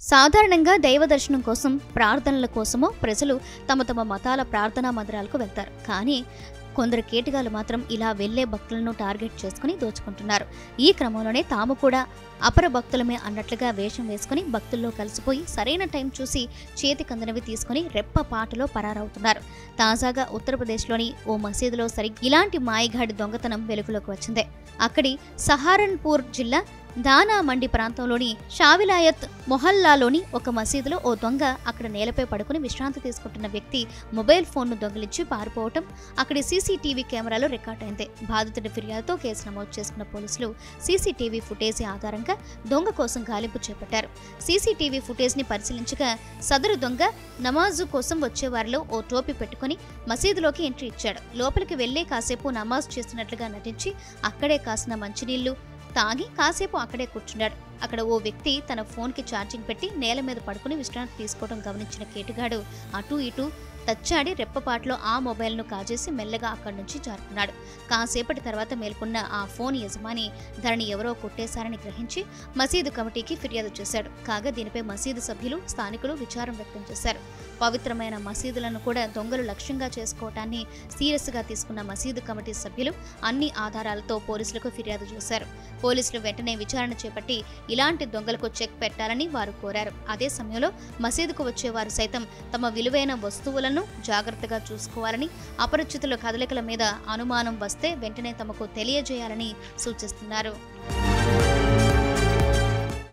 సాధారణంగా దైవ దర్శనం కోసం, ప్రార్థనల కోసమో ప్రజలు తమ మతాల ప్రార్థనా మందిరాలకు వెళ్తారు. కానీ కొందరు కేటగాళ్లు మాత్రం ఇలా వెళ్లే భక్తులను టార్గెట్ చేసుకుని దోచుకుంటున్నారు. ఈ క్రమంలోనే తాము కూడా అపర భక్తులమే అన్నట్లుగా వేషం వేసుకుని భక్తుల్లో కలిసిపోయి సరైన టైం చూసి చేతికందనవి తీసుకుని రెప్పపాటులో పరారవుతున్నారు. తాజాగా ఉత్తరప్రదేశ్లోని ఓ మసీదులో ఇలాంటి మాయగాడి దొంగతనం వెలుగులోకి వచ్చింది. అక్కడి సహారన్పూర్ జిల్లా దానా మండి ప్రాంతంలోని షావిలాయత్ మొహల్లాలోని ఒక మసీదులో ఓ దొంగ అక్కడ నేలపై పడుకుని విశ్రాంతి తీసుకుంటున్న వ్యక్తి మొబైల్ ఫోన్ను దొంగిలించి పారిపోవటం అక్కడి సీసీటీవీ కెమెరాలో రికార్డైంది. బాధితుడి ఫిర్యాదుతో కేసు నమోదు చేసుకున్న పోలీసులు సీసీటీవీ ఫుటేజీ ఆధారంగా దొంగ కోసం గాలింపు చేపట్టారు. సీసీటీవీ ఫుటేజ్ని పరిశీలించగా సదరు దొంగ నమాజు కోసం వచ్చేవారిలో ఓ టోపీ పెట్టుకుని మసీదులోకి ఎంట్రీ ఇచ్చాడు. లోపలికి వెళ్లే కాసేపు నమాజ్ చేస్తున్నట్లుగా నటించి అక్కడే కాసిన మంచినీళ్లు తాగి కాసేపు అక్కడే కూర్చున్నాడు. అక్కడ ఓ వ్యక్తి తన ఫోన్కి ఛార్జింగ్ పెట్టి నేల మీద పడుకుని విశ్రాంతి తీసుకోవడం గమనించిన కేటుగాడు అటూ ఇటూ తచ్చాడి రెప్పపాట్లో ఆ మొబైల్ను కాజేసి మెల్లగా అక్కడి నుంచి జారుకున్నాడు. కాసేపటి తర్వాత మేల్కొన్న ఆ ఫోన్ యజమాని ధరని ఎవరో కొట్టేశారని గ్రహించి మసీదు కమిటీకి ఫిర్యాదు చేశాడు. కాగా దీనిపై మసీదు సభ్యులు, స్థానికులు విచారం వ్యక్తం చేశారు. పవిత్రమైన మసీదులను కూడా దొంగలు లక్ష్యంగా చేసుకోవటాన్ని సీరియస్గా తీసుకున్న మసీదు కమిటీ సభ్యులు అన్ని ఆధారాలతో పోలీసులకు ఫిర్యాదు చేశారు. పోలీసులు వెంటనే విచారణ చేపట్టి ఇలాంటి దొంగలకు చెక్ పెట్టాలని వారు కోరారు. అదే సమయంలో మసీదుకు వచ్చేవారు సైతం తమ విలువైన వస్తువులను జాగ్రత్తగా చూసుకోవాలని, అపరిచితుల కదలికల మీద అనుమానం వస్తే వెంటనే తమకు తెలియజేయాలని సూచిస్తున్నారు.